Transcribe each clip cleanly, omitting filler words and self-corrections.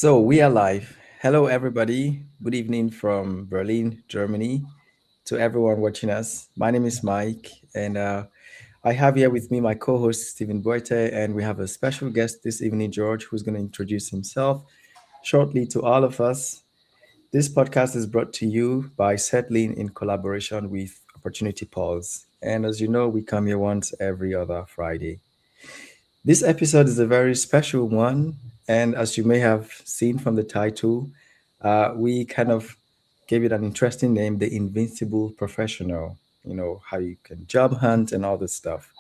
So we are live. Hello, everybody. Good evening from Berlin, Germany. To everyone watching us, my name is Mike, and I have here with me my co-host Stephen Boite, and we have a special guest this evening, George, who's going to introduce himself shortly to all of us. This podcast is brought to you by Settling in collaboration with Opportunity Pulse, and as you know, we come here once every other Friday. This episode is a very special one, and as you may have seen from the title, we kind of gave it an interesting name, The Invincible Professional. You know, how you can job hunt and all this stuff.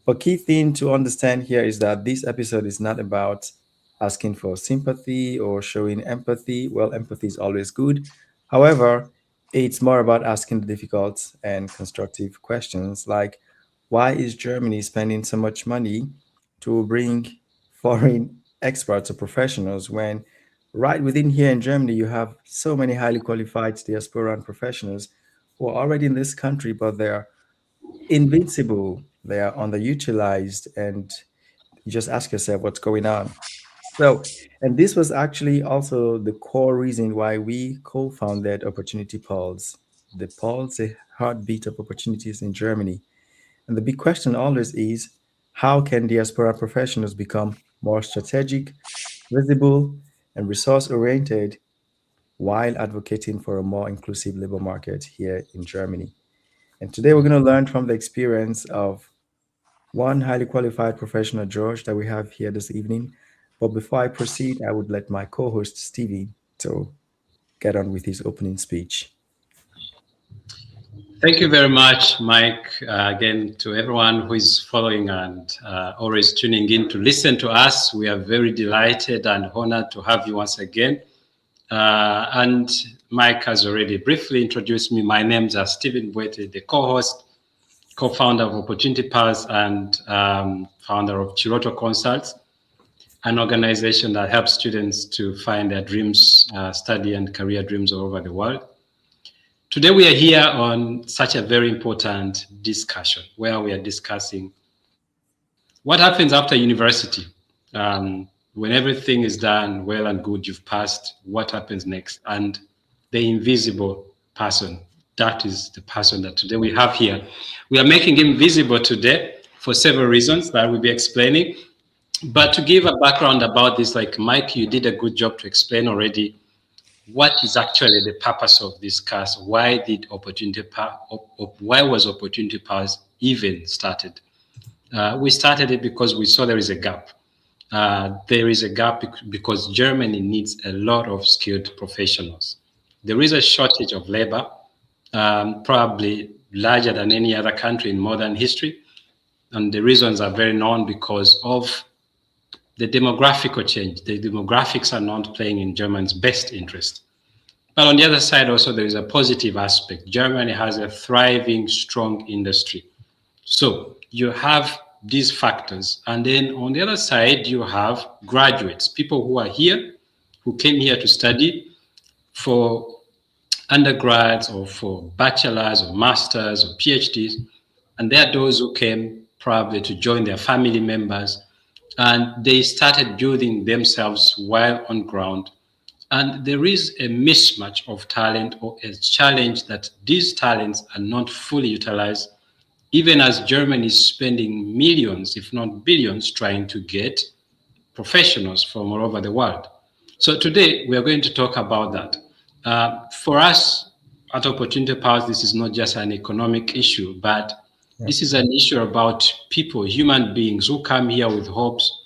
But key thing to understand here is that this episode is not about asking for sympathy or showing empathy. Well, empathy is always good. However, it's more about asking the difficult and constructive questions like why is Germany spending so much money to bring foreign experts or professionals when right within here in Germany you have so many highly qualified diaspora and professionals who are already in this country, but they're invincible, they are underutilized, and you just ask yourself what's going on. So, and this was actually also the core reason why we co-founded Opportunity Pulse. The Pulse, the heartbeat of opportunities in Germany. And the big question always is, how can diaspora professionals become more strategic, visible, and resource-oriented while advocating for a more inclusive labor market here in Germany? And today we're going to learn from the experience of one highly qualified professional, George, that we have here this evening. But before I proceed, I would let my co-host Stevie to get on with his opening speech. Thank you very much, Mike. Again, to everyone who is following and always tuning in to listen to us. We are very delighted and honored to have you once again. And Mike has already briefly introduced me. My name is Stephen Boite, the co-host, co-founder of Opportunity Pulse and founder of Chiroto Consults, an organization that helps students to find their dreams, study and career dreams all over the world. Today we are here on such a very important discussion where we are discussing what happens after university. When everything is done well and good, you've passed, what happens next? And the invisible person, that is the person that today we have here. We are making him visible today for several reasons that we'll be explaining. But to give a background about this, like Mike, you did a good job to explain already what is actually the purpose of this class. Why was Opportunity Pulse even started? We started it because we saw there is a gap. There is a gap because Germany needs a lot of skilled professionals. There is a shortage of labor, probably larger than any other country in modern history. And the reasons are very known because of the demographical change. The demographics are not playing in Germany's best interest. But on the other side, also, there is a positive aspect. Germany has a thriving, strong industry. So you have these factors. And then on the other side, you have graduates, people who are here, who came here to study for undergrads or for bachelors or masters or PhDs. And there are those who came probably to join their family members. And they started building themselves while on ground. And there is a mismatch of talent or a challenge that these talents are not fully utilized, even as Germany is spending millions, if not billions, trying to get professionals from all over the world. So today we are going to talk about that. For us at Opportunity Pulse, this is not just an economic issue, but this is an issue about people, human beings who come here with hopes,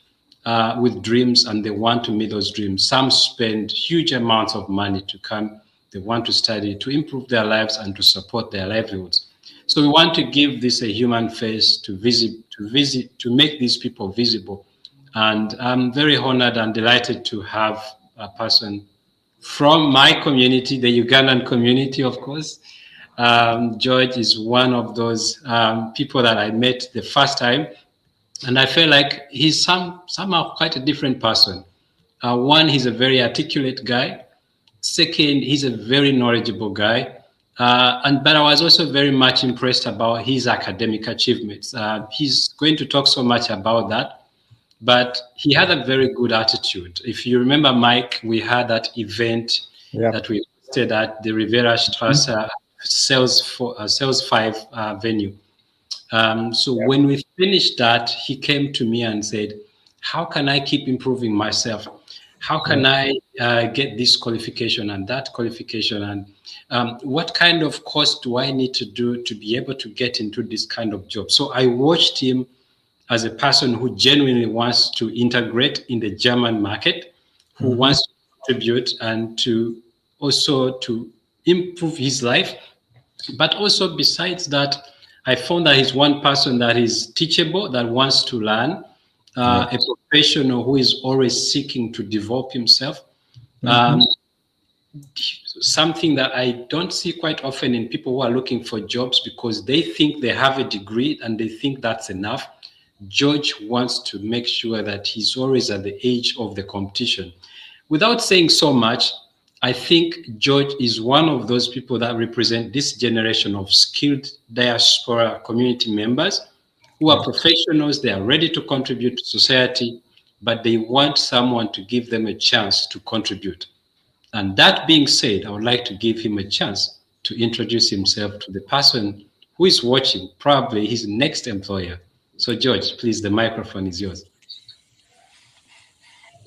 with dreams, and they want to meet those dreams. Some spend huge amounts of money to come. They want to study, to improve their lives and to support their livelihoods. So we want to give this a human face to make these people visible. And I'm very honored and delighted to have a person from my community, the Ugandan community, of course. George is one of those people that I met the first time, and I feel like he's somehow quite a different person. One, he's a very articulate guy. Second, he's a very knowledgeable guy. But I was also very much impressed about his academic achievements. He's going to talk so much about that. but he had a very good attitude. If you remember, Mike, we had that event that we hosted at the Rivera Strasse Sales 5 venue. So when we finished that, he came to me and said, how can I keep improving myself? How can I get this qualification and that qualification? And what kind of course do I need to do to be able to get into this kind of job? So I watched him as a person who genuinely wants to integrate in the German market, who wants to contribute and to also to improve his life. But also besides that, I found that he's one person that is teachable, that wants to learn, a professional who is always seeking to develop himself. Something that I don't see quite often in people who are looking for jobs because they think they have a degree and they think that's enough. George wants to make sure that he's always at the edge of the competition. Without saying so much, I think George is one of those people that represent this generation of skilled diaspora community members who are professionals, they are ready to contribute to society, but they want someone to give them a chance to contribute. And that being said, I would like to give him a chance to introduce himself to the person who is watching, probably his next employer. So George, please, the microphone is yours.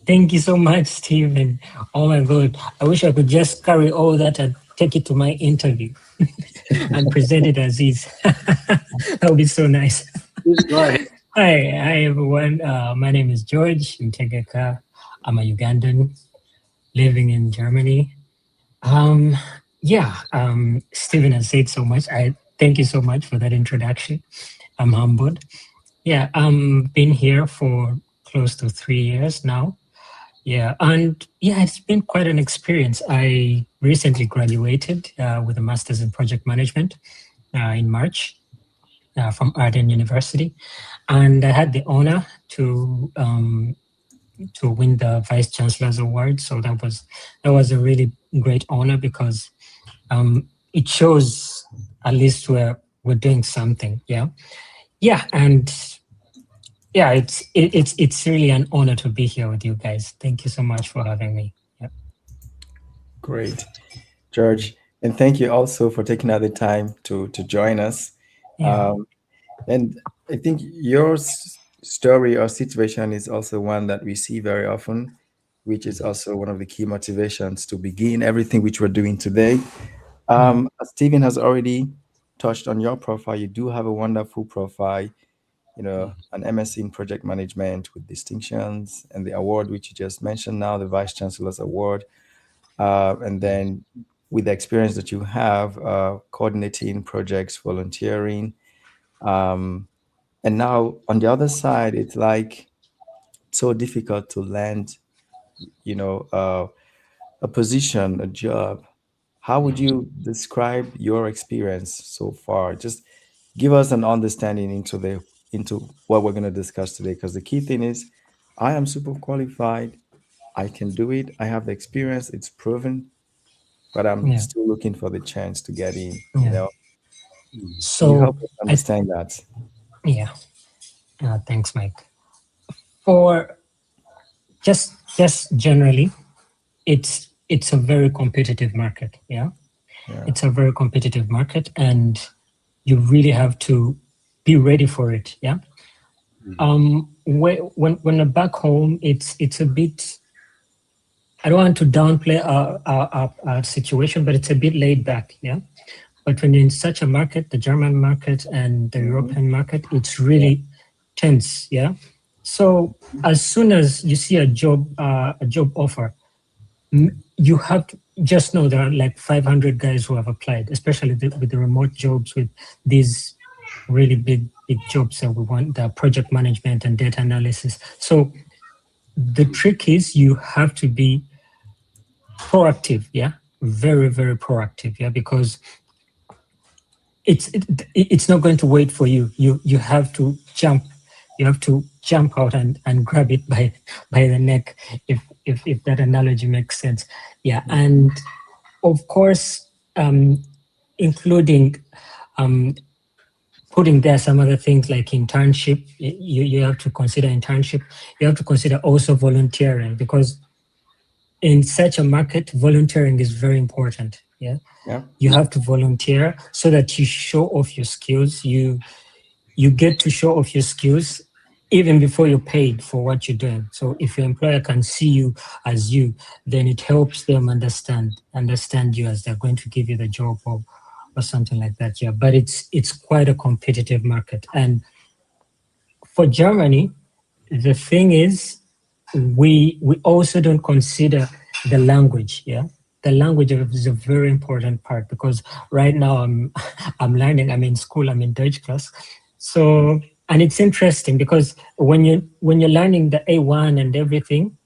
Thank you so much, Stephen. Oh my God, I wish I could just carry all that and take it to my interview and present it as is. That would be so nice. Please go ahead. Hi everyone. My name is George Ntegeka. I'm a Ugandan living in Germany. Stephen has said so much. I thank you so much for that introduction. I'm humbled. Yeah, been here for close to 3 years now. Yeah, and yeah, it's been quite an experience. I recently graduated with a master's in project management in March from Arden University, and I had the honor to win the Vice Chancellor's Award. So that was a really great honor because it shows at least we're doing something. It's really an honor to be here with you guys. Thank you so much for having me. Yeah. Great, George, and thank you also for taking out the time to join us. Yeah. And I think your story or situation is also one that we see very often, which is also one of the key motivations to begin everything which we're doing today. As Stephen has already touched on your profile, you do have a wonderful profile, you know, an MSc in project management with distinctions, and the award which you just mentioned now, the Vice Chancellor's Award. And then with the experience that you have coordinating projects, volunteering, and now on the other side, it's like so difficult to land, you know, a position, a job. How would you describe your experience so far? Just give us an understanding into what we're going to discuss today, because the key thing is I am super qualified, I can do it, I have the experience, it's proven, but I'm still looking for the chance to get in. You know, so you help us understand that. Yeah. Thanks, Mike. For just generally, it's a very competitive market. Yeah. It's a very competitive market, and you really have to be ready for it. Yeah. When back home, it's a bit. I don't want to downplay our situation, but it's a bit laid back. Yeah. But when you're in such a market, the German market and the European market, it's really tense. Yeah. So as soon as you see a job offer, you have to just know there are like 500 guys who have applied, especially with the remote jobs, with these really big jobs that we want, the project management and data analysis. So the trick is you have to be proactive. Yeah. Very, very proactive. Yeah. Because it's not going to wait for you. You have to jump. You have to jump out and grab it by the neck, if that analogy makes sense. Yeah, and of course, including putting there some other things like internship. You have to consider internship. You have to consider also volunteering, because in such a market, volunteering is very important. Yeah. You have to volunteer so that you show off your skills. You get to show off your skills even before you're paid for what you're doing. So if your employer can see you as you, then it helps them understand you as they're going to give you the job or something like that. Yeah, but it's quite a competitive market. And for Germany, the thing is, we also don't consider the language. Yeah, the language is a very important part, because right now I'm learning. I'm in school. I'm in Deutsch class. So, and it's interesting because when you're learning the A1 and everything,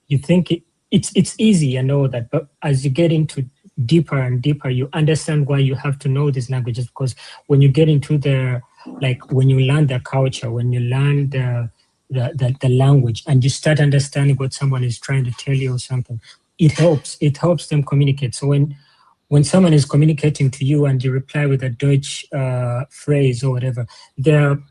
you think it's easy and all that, but as you get into deeper and deeper, you understand why you have to know these languages. Because when you get into when you learn the culture, when you learn the language, and you start understanding what someone is trying to tell you or something, it helps them communicate. So when someone is communicating to you and you reply with a Deutsch phrase or whatever, they're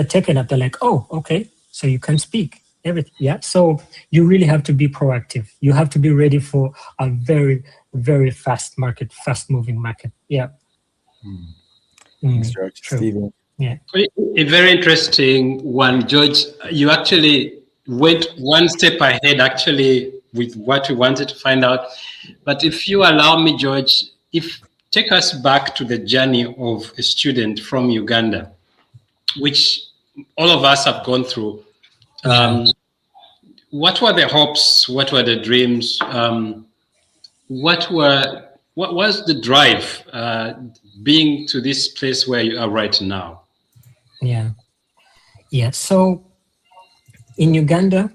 taken up. They're like, oh, okay, so you can speak everything. Yeah. So you really have to be proactive. You have to be ready for a very, very fast moving market. Yeah. Thanks, George. True. Stephen. Yeah. A very interesting one, George. You actually went one step ahead, actually, with what we wanted to find out. But if you allow me, George, take us back to the journey of a student from Uganda, which all of us have gone through. What were the hopes? What were the dreams? What was the drive being to this place where you are right now? Yeah. So in Uganda,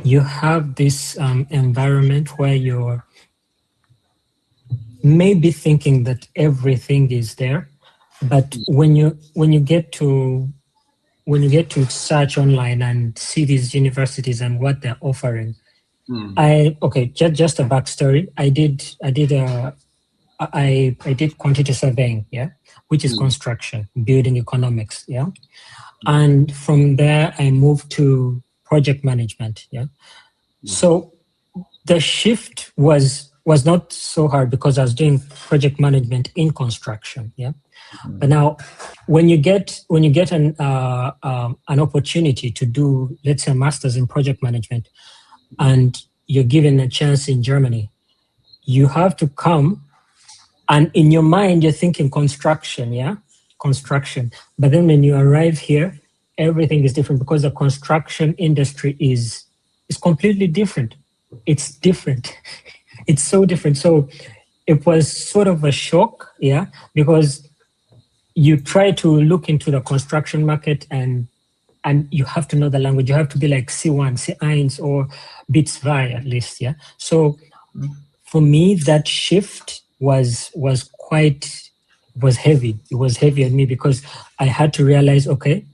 you have this environment where you're maybe thinking that everything is there, but when you get to search online and see these universities and what they're offering, just a backstory. I did quantity surveying, yeah, which is construction, building economics, yeah, and from there I moved to project management, yeah. So the shift was not so hard because I was doing project management in construction, yeah. But now, when you get an opportunity to do, let's say, a master's in project management, and you're given a chance in Germany, you have to come, and in your mind you're thinking construction, yeah, construction. But then when you arrive here, everything is different, because the construction industry is completely different. It's different. It's so different. So it was sort of a shock, yeah, because you try to look into the construction market and you have to know the language. You have to be like C1, C1, or B2 at least, yeah. So for me, that shift was heavy. It was heavy on me because I had to realize, okay,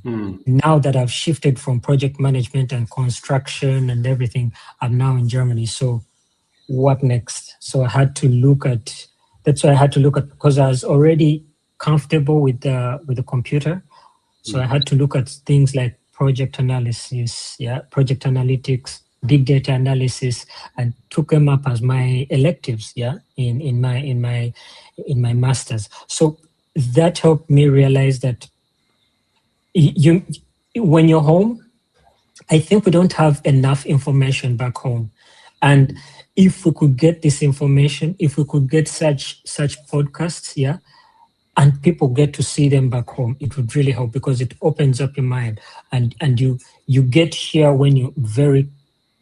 now that I've shifted from project management and construction and everything, I'm now in Germany. So what next? So I had to look at. That's why I had to look at, because I was already comfortable with the computer. So I had to look at things like project analysis, yeah, project analytics, big data analysis, and took them up as my electives, yeah, in my master's. So that helped me realize that when you're home, I think we don't have enough information back home. And if we could get this information, if we could get such podcasts, yeah, and people get to see them back home, it would really help, because it opens up your mind, and you get here when you're very,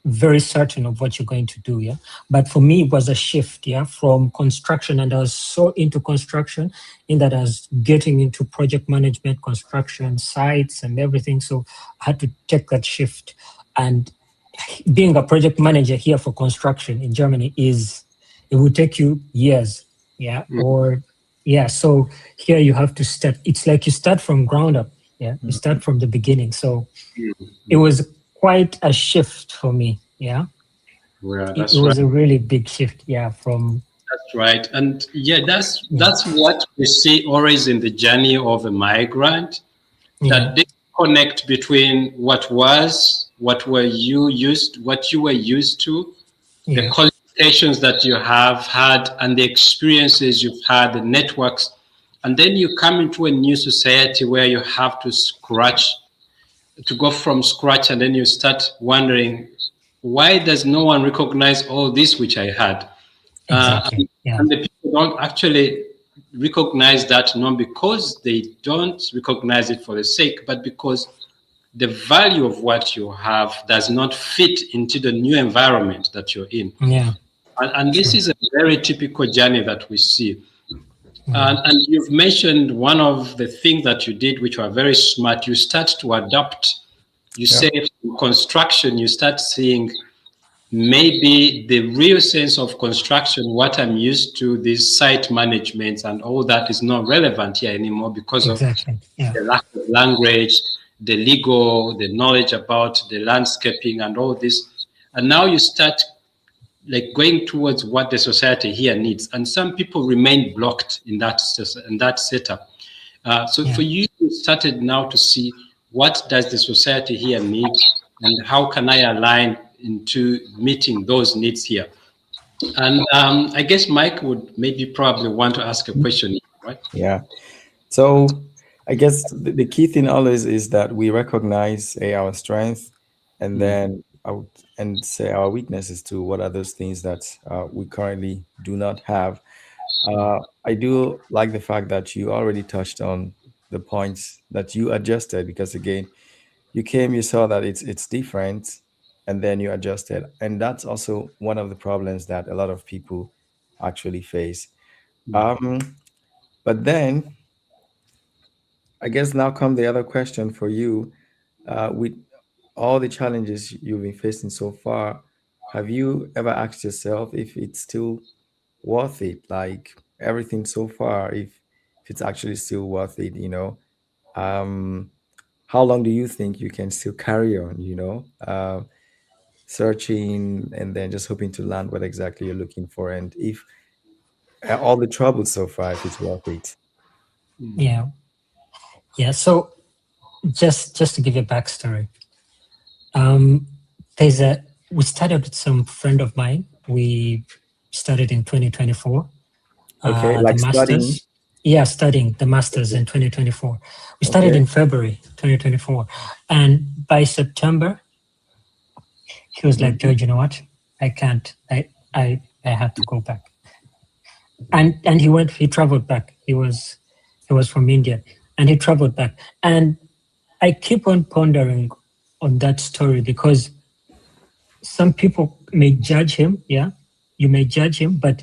very certain of what you're going to do, yeah. But for me, it was a shift, yeah, from construction, and I was so into construction in that I was getting into project management, construction, sites, and everything. So I had to take that shift. And being a project manager here for construction in Germany it would take you years, yeah, yeah. So here you have to start. It's like you start from ground up, yeah. You start from the beginning. So it was quite a shift for me, yeah. Well, it was a really big shift, yeah. From That's right. And yeah, that's what we see always in the journey of a migrant, that they connect between what you were used to, the qualifications that you have had, and the experiences you've had, the networks, and then you come into a new society where you have to go from scratch, and then you start wondering, why does no one recognize all this which I had? Exactly. And the people don't actually recognize that, not because they don't recognize it for the sake, but because the value of what you have does not fit into the new environment that you're in. Yeah. And this is a very typical journey that we see. And you've mentioned one of the things that you did, which were very smart. You start to adapt. You say construction, you start seeing maybe the real sense of construction, what I'm used to, this site management and all that is not relevant here anymore because of the lack of language, the legal, the knowledge about the landscaping and all this. And now you start like going towards what the society here needs. And some people remain blocked in that setup. For you, you started now to see what does the society here need and how can I align into meeting those needs here. And I guess Mike would probably want to ask a question, right? Yeah. So I guess the key thing always is that we recognize our strength and then and say our weaknesses too. What are those things that we currently do not have? I do like the fact that you already touched on the points that you adjusted, because again, you came, you saw that it's different, and then you adjusted. And that's also one of the problems that a lot of people actually face. But then I guess now come the other question for you. With all the challenges you've been facing so far, have you ever asked yourself if it's still worth it? Like everything so far, if it's actually still worth it, how long do you think you can still carry on, searching and then just hoping to land what exactly you're looking for, and if all the troubles so far, if it's worth it? So just to give you a backstory, we started with some friend of mine. We started in 2024. Okay, like the masters. Studying the masters in 2024. We started in February 2024, and by September, he was like, "George, you know what? I can't. I have to go back." And he traveled back. He was from India, and he traveled back. And I keep on pondering on that story, because some people may judge him. Yeah, you may judge him, but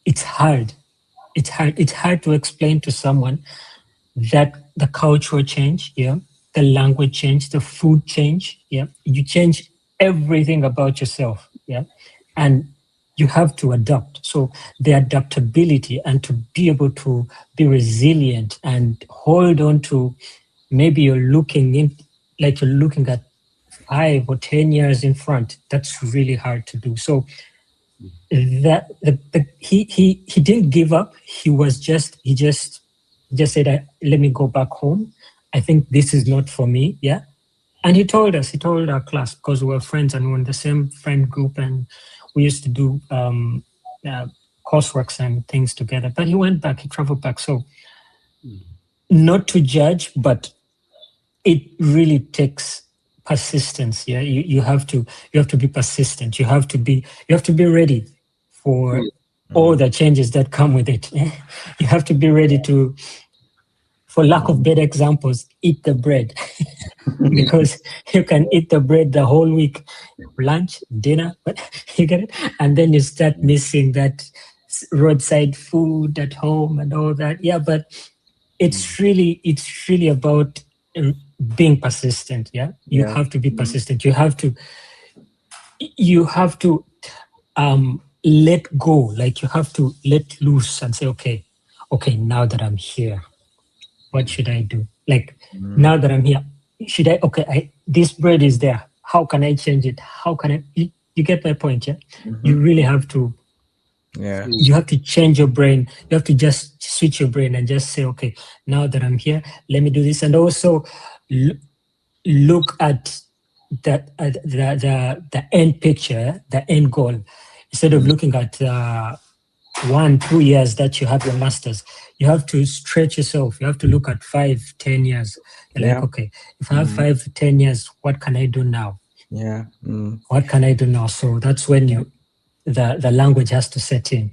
it's hard. It's hard to explain to someone that the culture change, the language change, the food change, you change everything about yourself, and you have to adapt. So the adaptability and to be able to be resilient and hold on to, maybe you're looking at 5 or 10 years in front. That's really hard to do. So that he didn't give up. He just said, "Let me go back home. I think this is not for me." Yeah, and he told our class, because we were friends and we were in the same friend group, and we used to do courseworks and things together. But he went back. He traveled back. So, not to judge, but it really takes persistence. Yeah, you have to be persistent. You have to be ready for all the changes that come with it. You have to be ready to, for lack of better examples, eat the bread. Because you can eat the bread the whole week, lunch, dinner, but you get it, and then you start missing that roadside food at home and all that. Yeah, but it's really about being persistent. Yeah, you have to be persistent. You have to let go. Like, you have to let loose and say, okay, now that I'm here, what should I do? Like, now that I'm here, should I, this bread is there. How can I change it? How can I, you get my point, yeah? You really have to Yeah. You have to change your brain. You have to just switch your brain and just say, okay, now that I'm here, let me do this. And also look at the end picture, the end goal, instead of looking at 1-2 years that you have your masters. You have to stretch yourself. You have to look at 5-10 years. You're like, okay, if I have 5-10 years, what can I do now? Yeah. What can I do now? So that's when the language has to set in.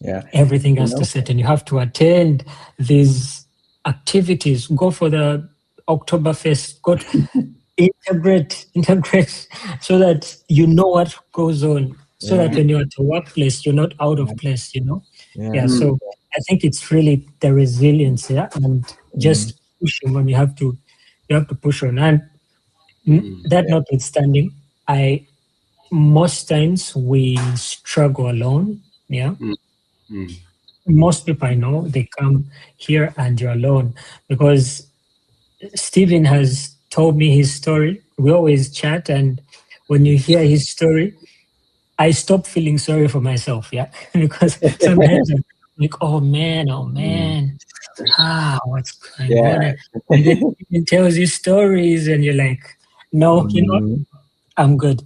Yeah. Everything has to set in. You have to attend these activities. Go for the Oktoberfest. Go to integrate, so that you know what goes on. So that when you're at the workplace, you're not out of place. Yeah. So I think it's really the resilience, and just pushing when you have to push on. And that notwithstanding, most times we struggle alone. Yeah. Most people I know, they come here and you're alone, because Stephen has told me his story. We always chat, and when you hear his story, I stop feeling sorry for myself. Yeah. Because sometimes I'm like, oh man, what's going on? And then he tells you stories and you're like, no, I'm good.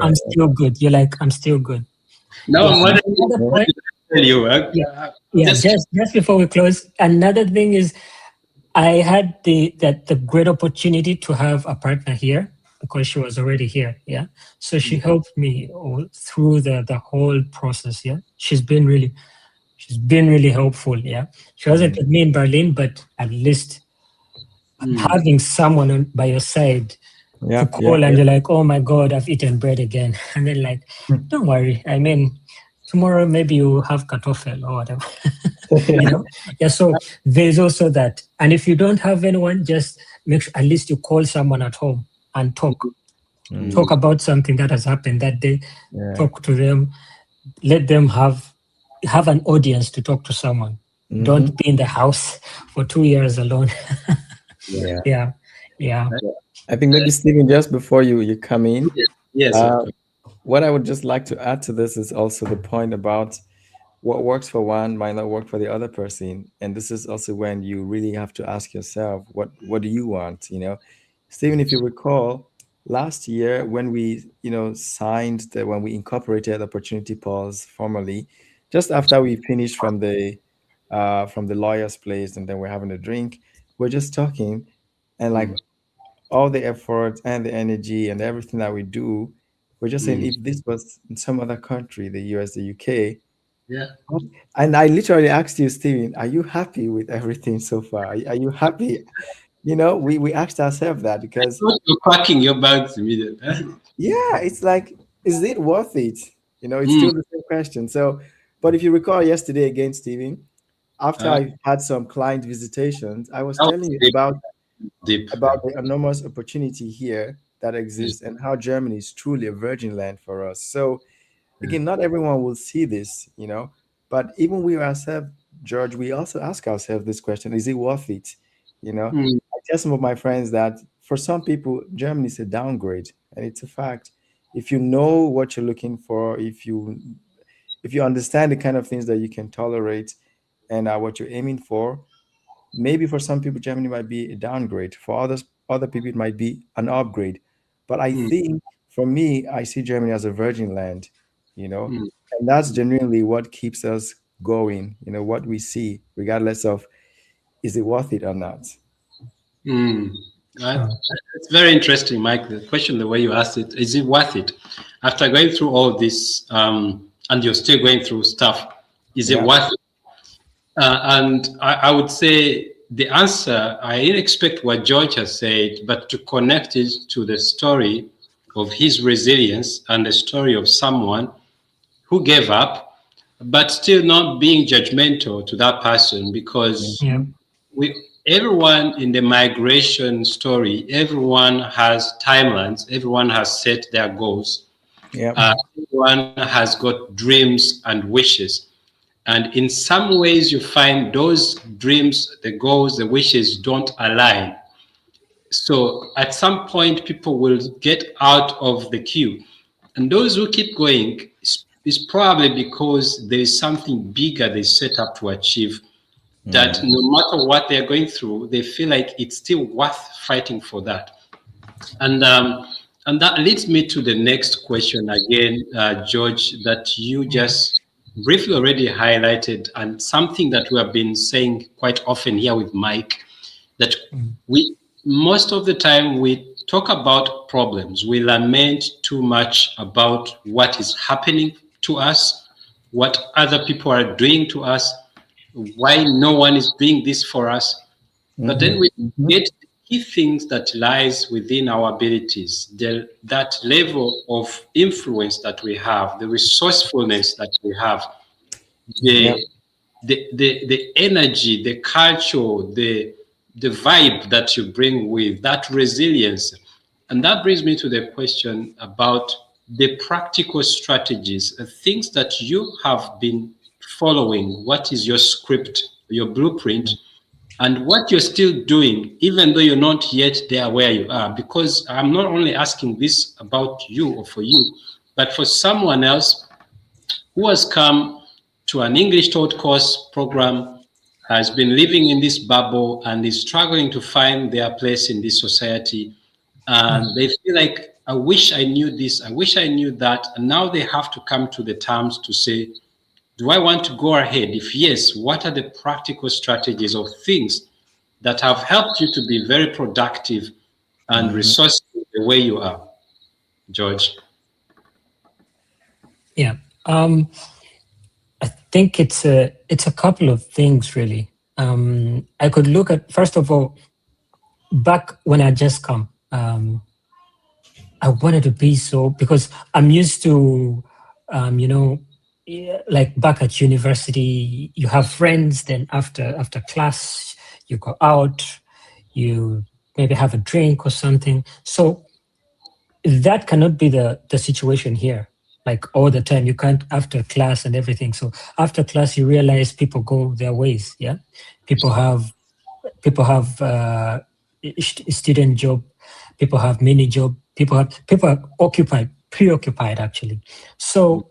I'm still good. You're like, I'm still good. No, just before we close, another thing is I had the great opportunity to have a partner here, because she was already here. Yeah. So she helped me through the whole process. Yeah. She's been really helpful. Yeah. She wasn't with me in Berlin, but at least having someone by your side to call and you're like, oh my God, I've eaten bread again. And then like, don't worry. I mean, tomorrow maybe you have kartoffel or whatever. Yeah. So there's also that. And if you don't have anyone, just make sure at least you call someone at home and talk about something that has happened that day. Talk to them. Let them have an audience to talk to someone. Don't be in the house for 2 years alone. Yeah. I think maybe Stephen, just before you come in, yes, what I would just like to add to this is also the point about what works for one might not work for the other person, and this is also when you really have to ask yourself, what do you want? Stephen, if you recall, last year when we when we incorporated Opportunity Pulse formally, just after we finished from the lawyer's place, and then we're having a drink, we're just talking, and like all the effort and the energy and everything that we do, we're just saying, if this was in some other country, the US, the UK, and I literally asked you, Stephen, are you happy with everything so far? Are you happy? We asked ourselves that, because you're cracking your bags immediately. Yeah, it's like, is it worth it? It's still the same question. So, but if you recall yesterday again, Stephen, after I had some client visitations, I was telling you about the enormous opportunity here that exists, and how Germany is truly a virgin land for us. So again, not everyone will see this, but even we ourselves, George, we also ask ourselves this question: is it worth it? I tell some of my friends that for some people, Germany is a downgrade, and it's a fact. If you know what you're looking for, if you understand the kind of things that you can tolerate, and what you're aiming for, maybe for some people Germany might be a downgrade. For other people it might be an upgrade. But I think for me, I see Germany as a virgin land, and that's genuinely what keeps us going. What we see, regardless of is it worth it or not. It's very interesting, Mike. The question, the way you asked it, is it worth it? After going through all this, and you're still going through stuff, is it worth it? And I would say the answer, I didn't expect what George has said, but to connect it to the story of his resilience and the story of someone who gave up, but still not being judgmental to that person, because everyone in the migration story, everyone has timelines, everyone has set their goals. Everyone has got dreams and wishes. And in some ways, you find those dreams, the goals, the wishes don't align. So at some point, people will get out of the queue. And those who keep going, is probably because there is something bigger they set up to achieve, that no matter what they're going through, they feel like it's still worth fighting for that. And that leads me to the next question again, George, that you just briefly already highlighted, and something that we have been saying quite often here with Mike, that we, most of the time, we talk about problems. We lament too much about what is happening to us, what other people are doing to us, why no one is doing this for us. But then we get the key things that lies within our abilities, that level of influence that we have, the resourcefulness that we have, the energy, the culture, the vibe that you bring with that resilience. And that brings me to the question about the practical strategies, things that you have been following. What is your script, your blueprint, and what you're still doing, even though you're not yet there where you are? Because I'm not only asking this about you or for you, but for someone else who has come to an English taught course program, has been living in this bubble and is struggling to find their place in this society. And they feel like, I wish I knew this, I wish I knew that. And now they have to come to the terms to say, do I want to go ahead? If yes, what are the practical strategies or things that have helped you to be very productive and resourceful the way you are? George? Yeah. I think it's a couple of things, really. I could look at, first of all, back when I just come, I wanted to be so, because I'm used to, like back at university, you have friends, then after class, you go out, you maybe have a drink or something. So that cannot be the situation here. Like all the time, you can't after class and everything. So after class, you realize people go their ways. Yeah, people have student job, people have mini job, people are preoccupied actually. So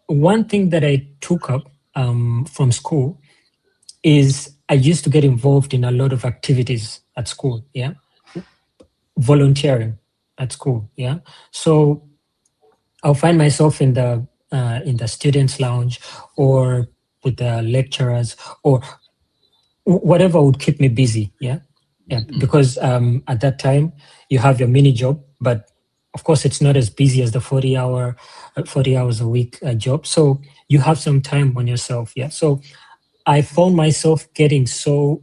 one thing that I took up from school is I used to get involved in a lot of activities at school. Yeah, volunteering at school. Yeah, so I'll find myself in the students' lounge or with the lecturers or whatever would keep me busy. Yeah, because at that time you have your mini job, but of course it's not as busy as the 40 hours a week job. So you have some time on yourself. Yeah, so I found myself getting so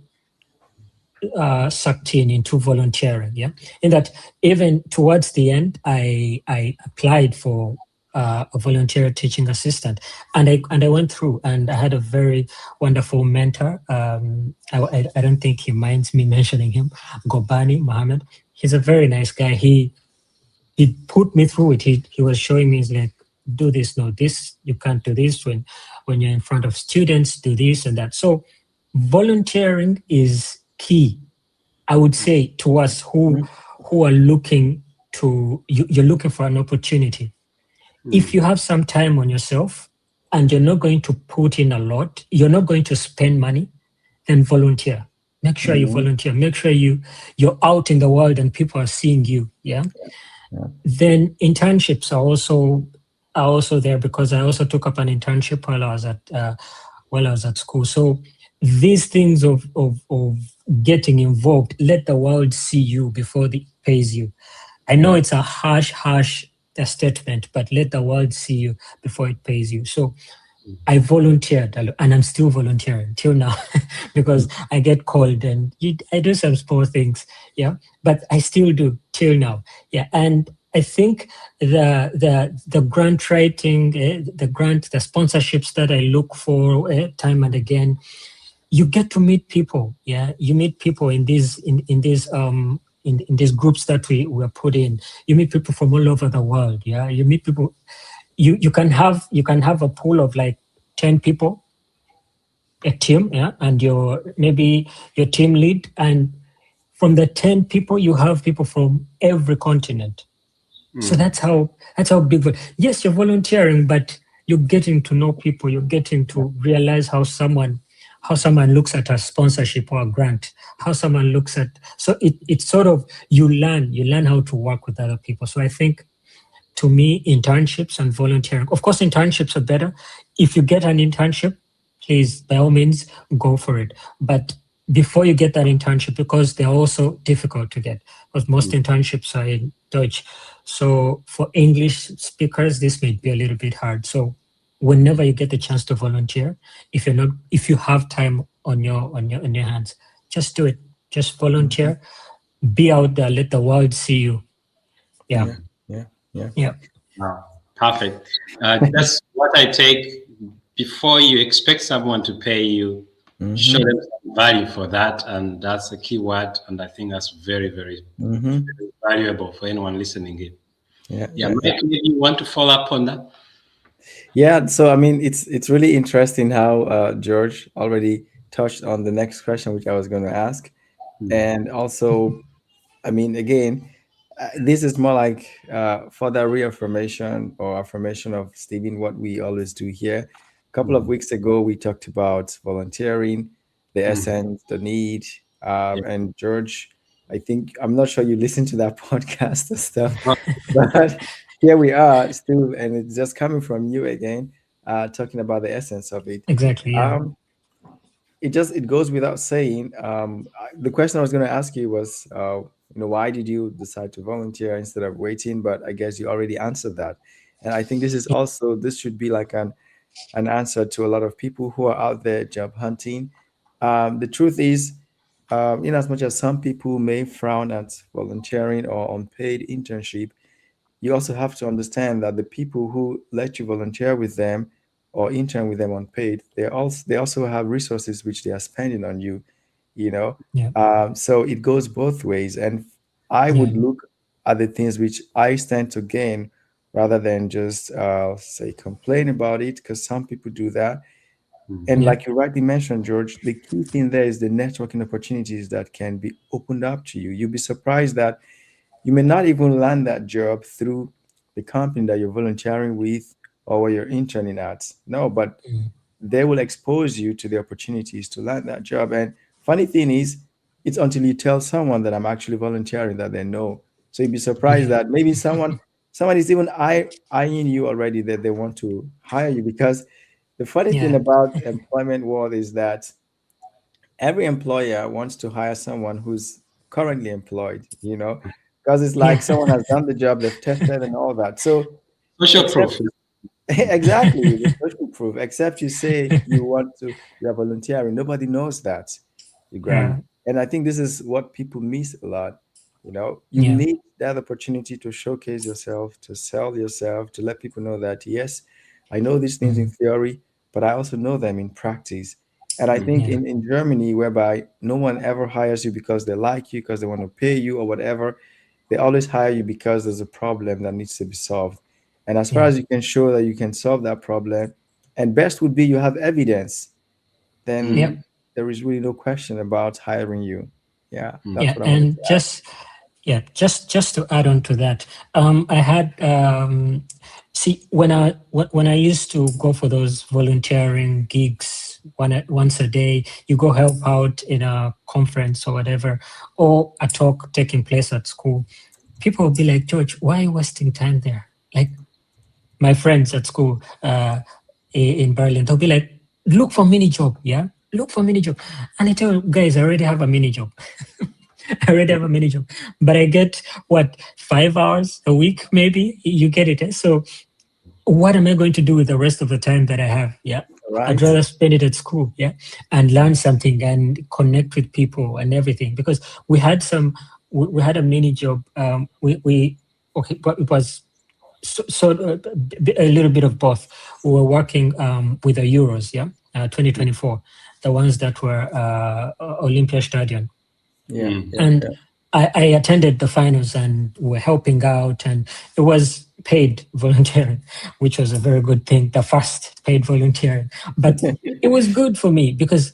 sucked into volunteering, yeah, in that even towards the end, I applied for a volunteer teaching assistant, and I went through, and I had a very wonderful mentor. I don't think he minds me mentioning him, Gobani Mohammed. He's a very nice guy. He put me through it. He was showing me, like, do this, no, this, you can't do this when you're in front of students, do this and that. So volunteering is key, I would say, to us who are looking to, you're looking for an opportunity. If you have some time on yourself and you're not going to put in a lot, you're not going to spend money, then volunteer. Make sure you volunteer. Make sure you're out in the world and people are seeing you. Yeah. Then internships are also there, because I also took up an internship while I was at school. So these things of getting involved, let the world see you before it pays you. I know it's a harsh statement, but let the world see you before it pays you. So I volunteered, and I'm still volunteering till now because I get called and I do some small things, yeah, but I still do till now, yeah. And I think the grant writing, the sponsorships that I look for time and again, you get to meet people, yeah. You meet people in these groups that we were put in. You meet people from all over the world, yeah. You meet people. You can have a pool of like 10 people, a team, yeah, and maybe your team lead, and from the 10 people you have people from every continent. So that's how big. Yes, you're volunteering, but you're getting to know people. You're getting to realize how someone looks at a sponsorship or a grant, how someone looks at. So it's sort of you learn how to work with other people. So I think, to me, internships and volunteering. Of course, internships are better. If you get an internship, please, by all means, go for it. But before you get that internship, because they're also difficult to get, because most internships are in Dutch. So for English speakers, this may be a little bit hard. So whenever you get the chance to volunteer, if you have time on your hands, just do it. Just volunteer. Be out there. Let the world see you. Yeah. Wow, perfect. That's what I take. Before you expect someone to pay you, show them some value for that, and that's a key word. And I think that's very, very, very valuable for anyone listening in. Mike, maybe you want to follow up on that? Yeah, so I mean, it's really interesting how George already touched on the next question, which I was going to ask, and also, I mean, again, this is more like further reaffirmation or affirmation of Stephen, what we always do here. A couple of weeks ago, we talked about volunteering, the essence, the need, and George, I think, I'm not sure you listened to that podcast and stuff, but here we are still, and it's just coming from you again, talking about the essence of it. Exactly. Yeah. It goes without saying. The question I was going to ask you was, why did you decide to volunteer instead of waiting? But I guess you already answered that, and I think this should be like an answer to a lot of people who are out there job hunting. The truth is, in as much as some people may frown at volunteering or unpaid internship, you also have to understand that the people who let you volunteer with them or intern with them unpaid, they also have resources which they are spending on you, so it goes both ways. And I would look at the things which I stand to gain rather than just say complain about it, because some people do that. And like you rightly mentioned, George, the key thing there is the networking opportunities that can be opened up to you. You'll be surprised that you may not even land that job through the company that you're volunteering with or where you're interning at. No, but they will expose you to the opportunities to land that job. And funny thing is, it's until you tell someone that I'm actually volunteering that they know. So you'd be surprised that maybe someone is even eyeing you already, that they want to hire you. Because the funny thing about employment world is that every employer wants to hire someone who's currently employed, because it's like someone has done the job, they've tested and all that. So social proof. Exactly, the social proof. Except you say you're volunteering, nobody knows that. And I think this is what people miss a lot. You need that opportunity to showcase yourself, to sell yourself, to let people know that, yes, I know these things in theory, but I also know them in practice. And I think in Germany, whereby no one ever hires you because they like you, because they want to pay you or whatever, they always hire you because there's a problem that needs to be solved. And as far as you can show that you can solve that problem, and best would be you have evidence, then there is really no question about hiring you. That's what I and just to add on to that, I had when I used to go for those volunteering gigs once a day, you go help out in a conference or whatever, or a talk taking place at school. People will be like, George, why are you wasting time there? Like my friends at school in Berlin, they'll be like, look for mini job, look for mini job. And I tell you, guys, I already have a mini job. But I get 5 hours a week, maybe. You get it. So what am I going to do with the rest of the time that I have? Right. I'd rather spend it at school, and learn something and connect with people and everything. Because we had a mini job. But it was so a little bit of both. We were working with the Euros, 2024, the ones that were Olympiastadion. I attended the finals and were helping out, and it was paid volunteering, which was a very good thing, the first paid volunteering. But it was good for me because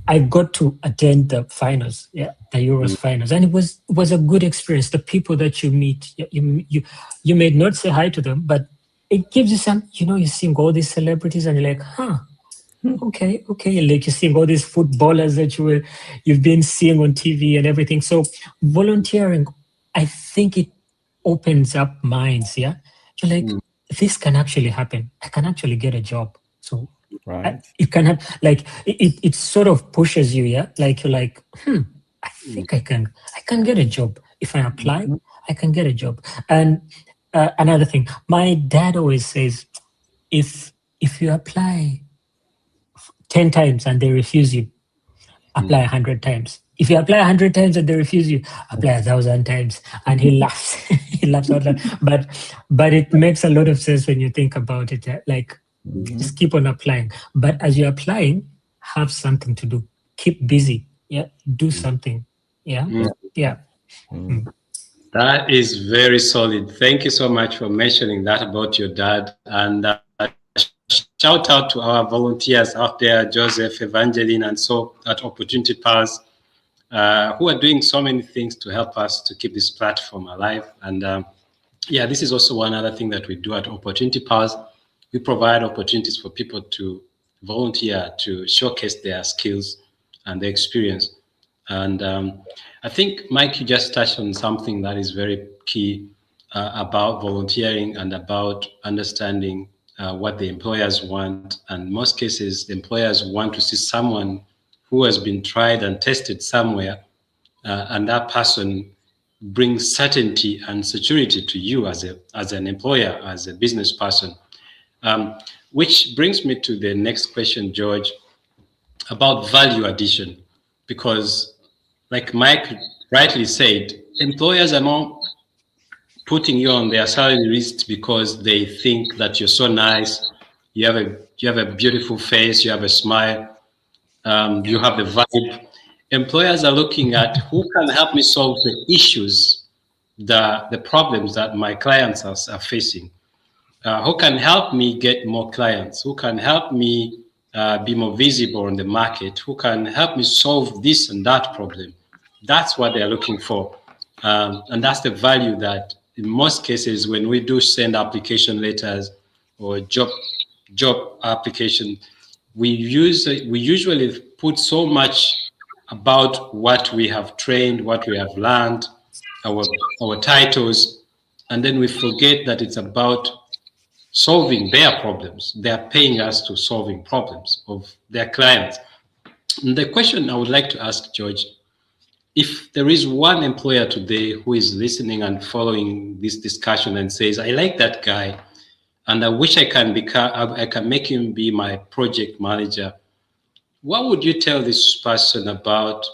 I got to attend the finals, the Euros finals, and it was a good experience. The people that you meet, you may not say hi to them, but it gives you some, you seeing all these celebrities and you're like, huh, okay. Like you're seeing all these footballers that you've been seeing on TV and everything. So volunteering, I think it opens up minds. Yeah. You're like, this can actually happen. I can actually get a job. So Right. it can have, like, it sort of pushes you. Yeah. Like you're like, I think I can get a job. If I apply, I can get a job. And another thing, my dad always says, if you apply 10 times and they refuse you, apply 100 times. If you apply 100 times and they refuse you, apply 1,000 times. And he laughs. He laughs out loud. But it makes a lot of sense when you think about it. Like, just keep on applying. But as you're applying, have something to do. Keep busy. Yeah. Do something. Yeah. Yeah. That is very solid. Thank you so much for mentioning that about your dad. And shout out to our volunteers out there, Joseph, Evangeline, and so at Opportunity Pals, who are doing so many things to help us to keep this platform alive. And yeah, this is also one other thing that we do at Opportunity Pals. We provide opportunities for people to volunteer, to showcase their skills and their experience. And I think, Mike, you just touched on something that is very key about volunteering and about understanding what the employers want. And in most cases, the employers want to see someone who has been tried and tested somewhere, and that person brings certainty and security to you as an employer, as a business person. Which brings me to the next question, George, about value addition. Because like Mike rightly said, employers are not putting you on their salary list because they think that you're so nice, you have a beautiful face, you have a smile, you have the vibe. Employers are looking at who can help me solve the issues, the problems that my clients are facing. Who can help me get more clients? Who can help me be more visible on the market? Who can help me solve this and that problem? That's what they're looking for. And that's the value that in most cases, when we do send application letters or job application, we usually put so much about what we have trained, what we have learned, our titles, and then we forget that it's about solving their problems. They are paying us to solving problems of their clients. And the question I would like to ask, George, if there is one employer today who is listening and following this discussion and says, I like that guy, and I wish I can make him be my project manager, what would you tell this person about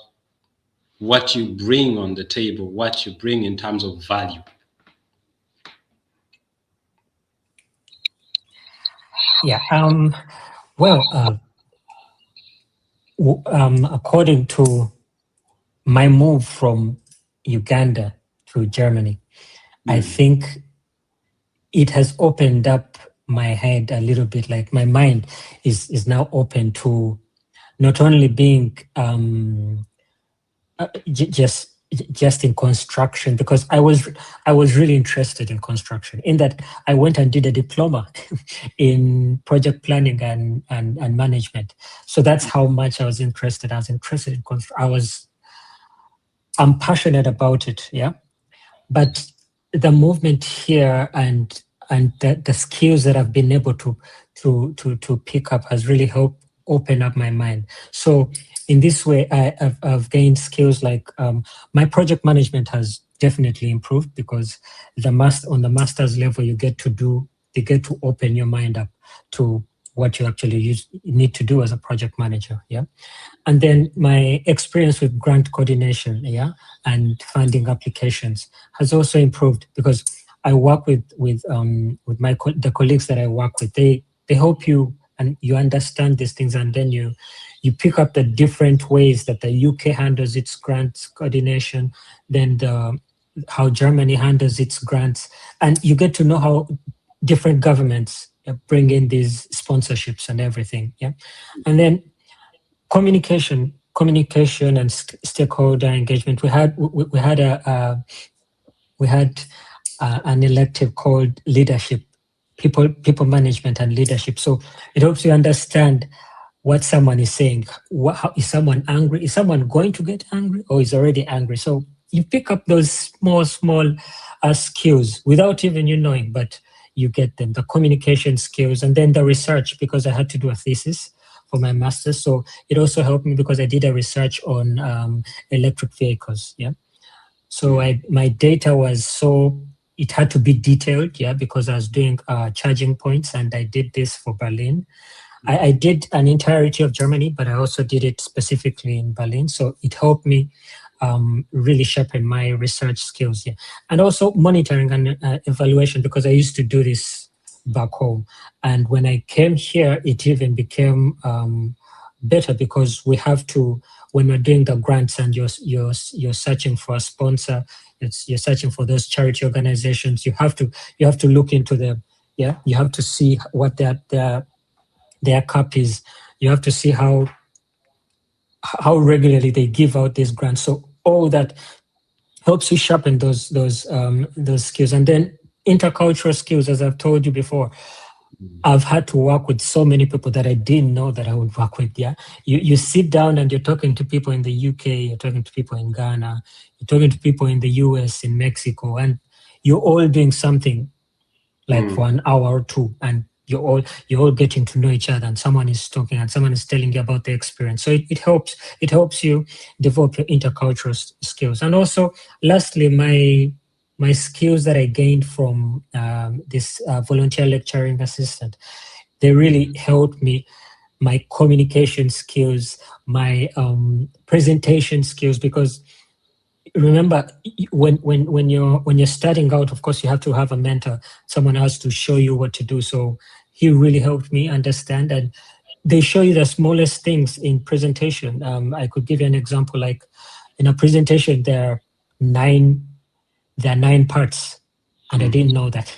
what you bring on the table, what you bring in terms of value? Yeah. According to my move from Uganda to Germany, I think it has opened up my head a little bit. Like my mind is now open to not only being just in construction, because I was really interested in construction, in that I went and did a diploma in project planning and management. So that's how much I was interested. I was interested in construction. I'm passionate about it, yeah. But the movement here and the skills that I've been able to pick up has really helped open up my mind. So in this way, I've gained skills like my project management has definitely improved, because on the master's level, you get to open your mind up to what you actually need to do as a project manager. Yeah. And then my experience with grant coordination, yeah, and funding applications has also improved, because I work with the colleagues that I work with. They help you, and you understand these things, and then you pick up the different ways that the UK handles its grants coordination, then how Germany handles its grants, and you get to know how different governments bring in these sponsorships and everything. Yeah, and then communication and stakeholder engagement. We had an elective called leadership people management and leadership. So it helps you understand what someone is saying. How, is someone angry? Is someone going to get angry or is already angry? So you pick up those small skills without even you knowing, but you get them, the communication skills, and then the research, because I had to do a thesis for my master's. So it also helped me because I did a research on electric vehicles. Yeah. So my data was it had to be detailed, yeah, because I was doing charging points, and I did this for Berlin. I did an entirety of Germany, but I also did it specifically in Berlin. So it helped me really sharpen my research skills, yeah. And also monitoring and evaluation, because I used to do this back home. And when I came here, it even became better, because we have to, when we're doing the grants and you're searching for a sponsor, you're searching for those charity organizations, you have to look into them, yeah. You have to see what their cup is. You have to see how regularly they give out these grants. So all that helps you sharpen those skills. And then intercultural skills, as I've told you before, I've had to work with so many people that I didn't know that I would work with. Yeah, you sit down and you're talking to people in the UK, you're talking to people in Ghana, you're talking to people in the US, in Mexico, and you're all doing something like for an hour or two, and you're all getting to know each other, and someone is talking and someone is telling you about their experience. So it helps you develop your intercultural skills. And also, lastly, my skills that I gained from this volunteer lecturing assistant, they really helped me. My communication skills, my presentation skills, because remember, when you're starting out, of course, you have to have a mentor, someone else to show you what to do. So he really helped me understand, and they show you the smallest things in presentation. I could give you an example, like in a presentation, there are nine parts, and I didn't know that.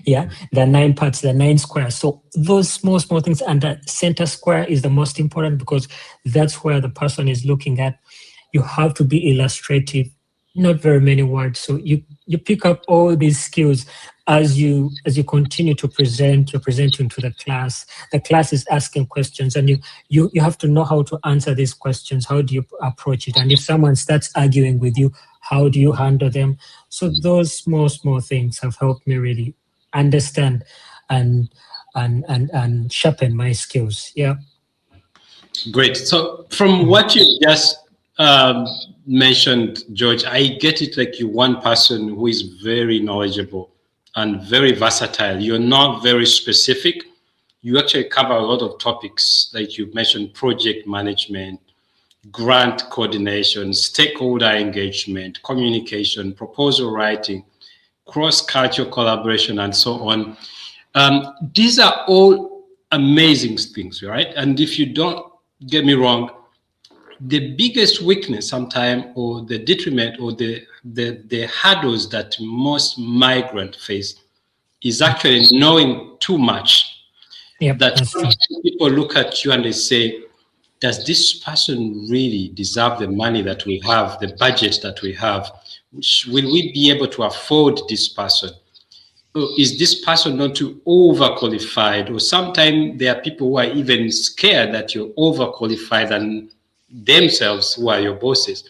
Yeah, there are 9 parts, there are 9 squares. So those small things, and the center square is the most important, because that's where the person is looking at. You have to be illustrative, not very many words. So you pick up all these skills as you continue to present. You're presenting to the class. The class is asking questions, and you have to know how to answer these questions. How do you approach it? And if someone starts arguing with you, how do you handle them? So those small things have helped me really understand and sharpen my skills. Yeah. Great. So from what you just mentioned, George, I get it like you're one person who is very knowledgeable and very versatile. You're not very specific. You actually cover a lot of topics, like you mentioned, project management, grant coordination, stakeholder engagement, communication, proposal writing, cross-cultural collaboration, and so on. These are all amazing things, right? And if you don't get me wrong, the biggest weakness sometimes, or the detriment, or the hurdles that most migrants face is actually knowing too much. Yep, that that's true. people look at you and they say, does this person really deserve the money that we have, the budget that we have? Will we be able to afford this person? Or is this person not too overqualified? Or sometimes there are people who are even scared that you're overqualified than themselves, who are your bosses.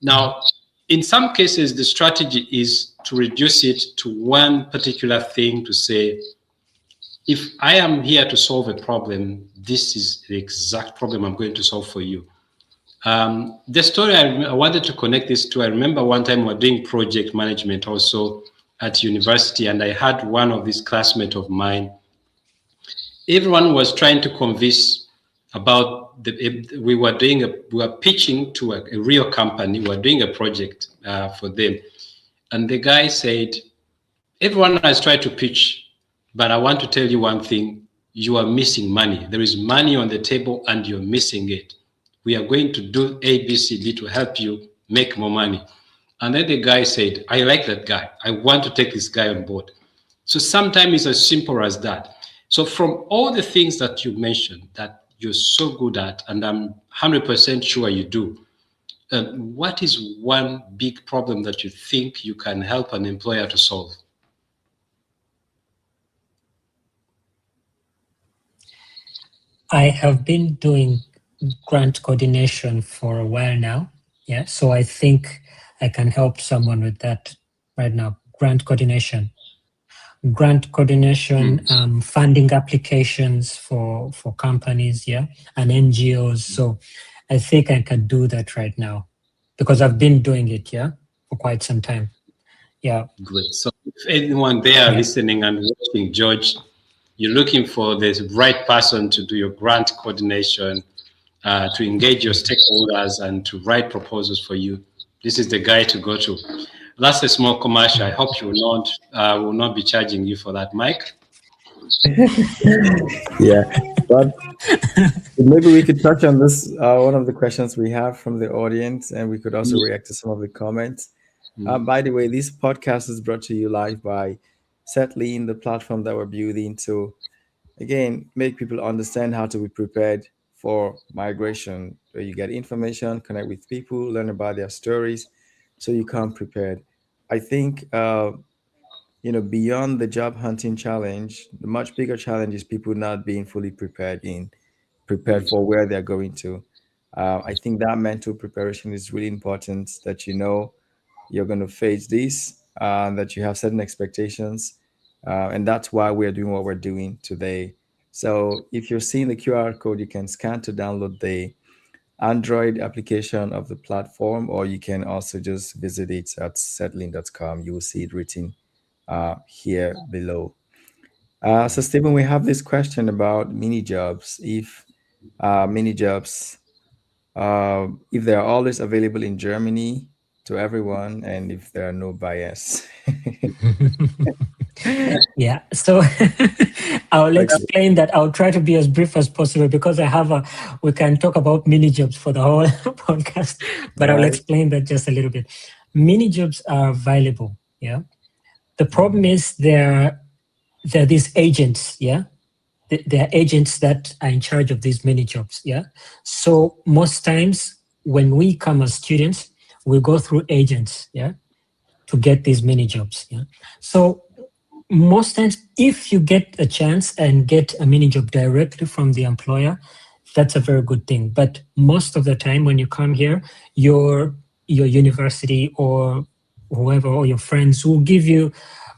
Now, in some cases, the strategy is to reduce it to one particular thing, to say, if I am here to solve a problem, this is the exact problem I'm going to solve for you. The story I wanted to connect this to, I remember one time we were doing project management also at university, and I had one of these classmates of mine. Everyone was trying to convince about we were pitching to a real company. We were doing a project for them, and the guy said, everyone has tried to pitch, but I want to tell you one thing: you are missing money. There is money on the table, and you're missing it. We are going to do A, B, C, D to help you make more money. And then the guy said, I like that guy. I want to take this guy on board. So sometimes it's as simple as that. So from all the things that you mentioned that you're so good at, and I'm 100% sure you do, what is one big problem that you think you can help an employer to solve? I have been doing grant coordination for a while now. Yeah, so I think I can help someone with that right now. Grant coordination, funding applications for companies, yeah, and NGOs. So I think I can do that right now because I've been doing it, yeah, for quite some time. Yeah. Great. So if anyone there listening and watching, George, you're looking for the right person to do your grant coordination, to engage your stakeholders and to write proposals for you, this is the guy to go to. That's a small commercial. I hope you will not be charging you for that, Mike. Yeah, but maybe we could touch on this, one of the questions we have from the audience, and we could also react to some of the comments. By the way, this podcast is brought to you live by Settling, the platform that we're building to, again, make people understand how to be prepared for migration, where you get information, connect with people, learn about their stories, so you come prepared. I think, beyond the job hunting challenge, the much bigger challenge is people not being fully prepared for where they're going to. I think that mental preparation is really important, that you're going to face this, that you have certain expectations. And that's why we're doing what we're doing today. So if you're seeing the QR code, you can scan to download the Android application of the platform, or you can also just visit it at settling.com. You will see it written here below. So Stephen, we have this question about mini jobs. If mini jobs, if they are always available in Germany to everyone, and if there are no bias. Yeah, so I'll explain that. I'll try to be as brief as possible because we can talk about mini jobs for the whole podcast, but I'll explain that just a little bit. Mini jobs are valuable, yeah. The problem is they're these agents, yeah. They're agents that are in charge of these mini jobs, yeah. So most times when we come as students, we go through agents, yeah, to get these mini jobs, yeah. So most times, if you get a chance and get a mini job directly from the employer, that's a very good thing. But most of the time when you come here, your university or whoever or your friends will give you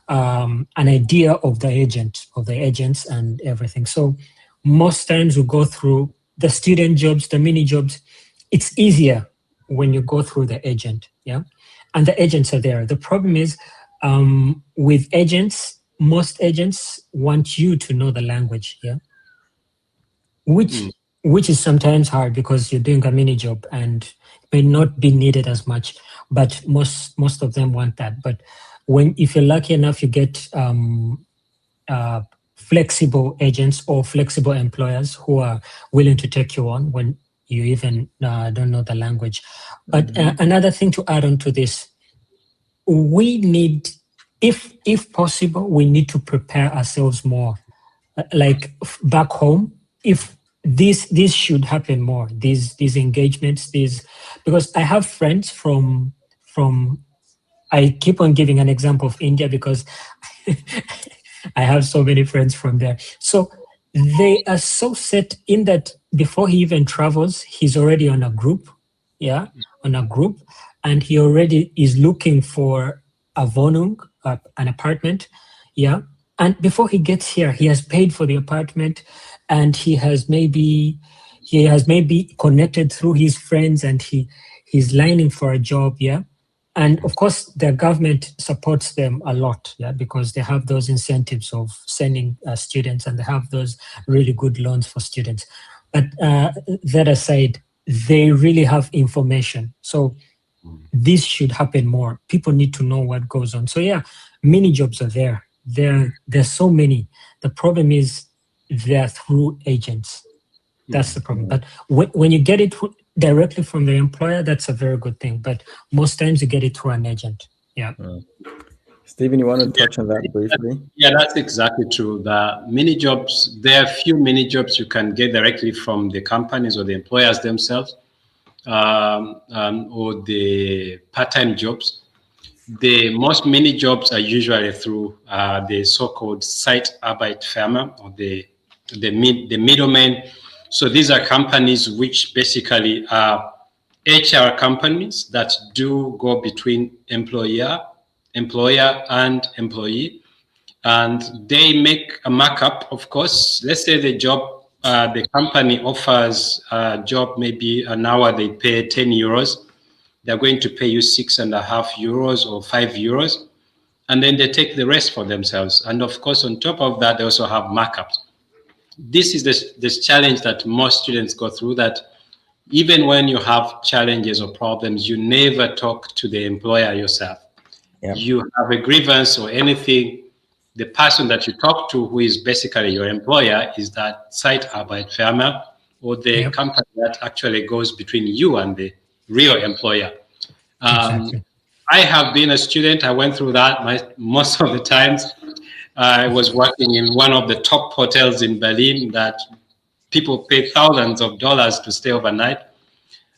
an idea of the agents and everything. So most times we go through the student jobs, the mini jobs. It's easier when you go through the agent, yeah? And the agents are there. The problem is with agents, most agents want you to know the language, yeah, which is sometimes hard because you're doing a mini job and it may not be needed as much, but most of them want that. But if you're lucky enough, you get flexible agents or flexible employers who are willing to take you on when you even don't know the language. But another thing to add on to this, we need, if possible, we need to prepare ourselves more. Like back home, if this should happen more, these engagements, because I have friends from I keep on giving an example of India because I have so many friends from there. So they are so set in that before he even travels, he's already on a group, yeah, and he already is looking for a Wohnung, an apartment, yeah. And before he gets here, he has paid for the apartment, and he has maybe connected through his friends, and he's lining for a job, yeah. And of course, the government supports them a lot, yeah, because they have those incentives of sending students, and they have those really good loans for students. But that aside, they really have information. So this should happen more. People need to know what goes on. So yeah, mini jobs are there. There's so many. The problem is they're through agents. That's the problem. But when you get it directly from the employer, that's a very good thing. But most times you get it through an agent. Yeah. Stephen, you want to touch on that briefly? Yeah, that's exactly true. The mini jobs, there are few mini jobs you can get directly from the companies or the employers themselves, or the part-time jobs. The most mini jobs are usually through the so-called Zeitarbeitsfirma, or the middlemen So these are companies which basically are HR companies that do go between employer, and employee. And they make a markup, of course. Let's say the company offers a job, maybe an hour they pay 10 euros. They're going to pay you 6.5 euros or 5 euros. And then they take the rest for themselves. And of course, on top of that, they also have markups. This is this challenge that most students go through, that even when you have challenges or problems, you never talk to the employer yourself. Yep. You have a grievance or anything, the person that you talk to, who is basically your employer, is that Zeitarbeitsfirma, or the yep. company that actually goes between you and the real employer. Exactly. I have been a student. I went through that most of the times. I was working in one of the top hotels in Berlin that people pay thousands of dollars to stay overnight.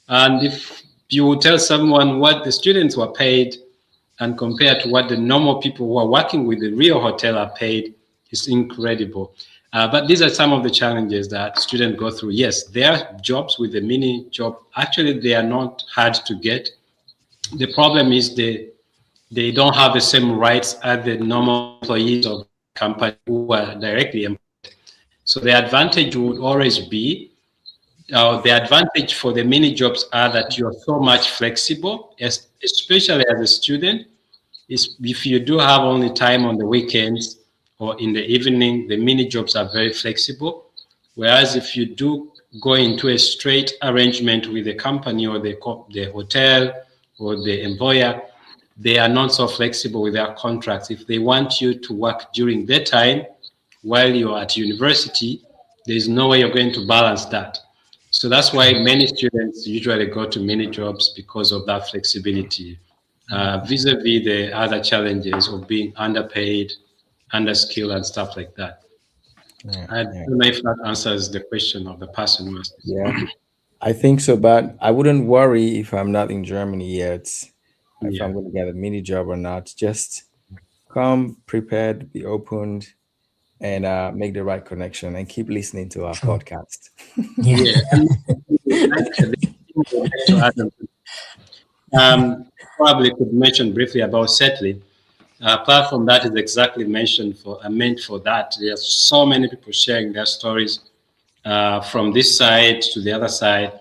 And if you tell someone what the students were paid and compare to what the normal people who are working with the real hotel are paid, it's incredible. But these are some of the challenges that students go through. Yes, their jobs with the mini job, actually, they are not hard to get. The problem is they don't have the same rights as the normal employees of the company who are directly employed. So the advantage would always be, the advantage for the mini jobs are that you're so much flexible, especially as a student. If you do have only time on the weekends or in the evening, the mini jobs are very flexible. Whereas if you do go into a straight arrangement with the company or the hotel or the employer, they are not so flexible with their contracts. If they want you to work during their time while you're at university, there's no way you're going to balance that. So that's why many students usually go to mini jobs, because of that flexibility, vis-a-vis the other challenges of being underpaid, underskilled, and stuff like that. Yeah, I don't know if that answers the question of the person who asked. Yeah, I think so, but I wouldn't worry if I'm not in Germany yet, if I'm going to get a mini job or not. Just come prepared, be opened, and make the right connection, and keep listening to our podcast. Probably could mention briefly about Setly. A platform that is exactly meant for that. There's so many people sharing their stories from this side to the other side.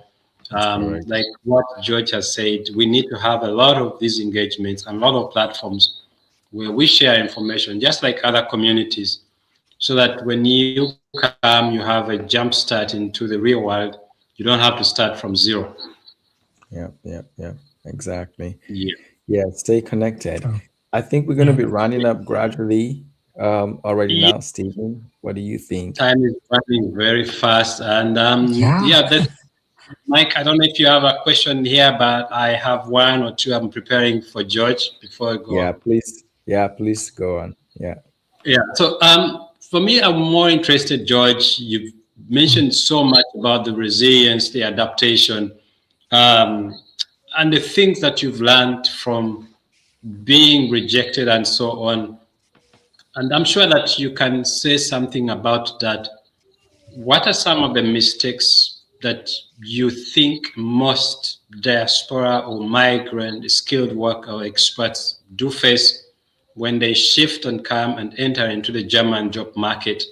Like what George has said, we need to have a lot of these engagements and a lot of platforms where we share information, just like other communities, so that when you come, you have a jump start into the real world. You don't have to start from zero. Yeah, exactly. Yeah, stay connected. I think we're going to be running up gradually already now. Stephen, what do you think? Time is running very fast. And Mike, I don't know if you have a question here, but I have one or two I'm preparing for George before I go on. Please go on. So for me, I'm more interested, George. You've mentioned so much about the resilience, the adaptation, and the things that you've learned from being rejected and so on. And I'm sure that you can say something about that. What are some of the mistakes that you think most diaspora or migrant skilled worker or experts do face when they shift and come and enter into the German job market?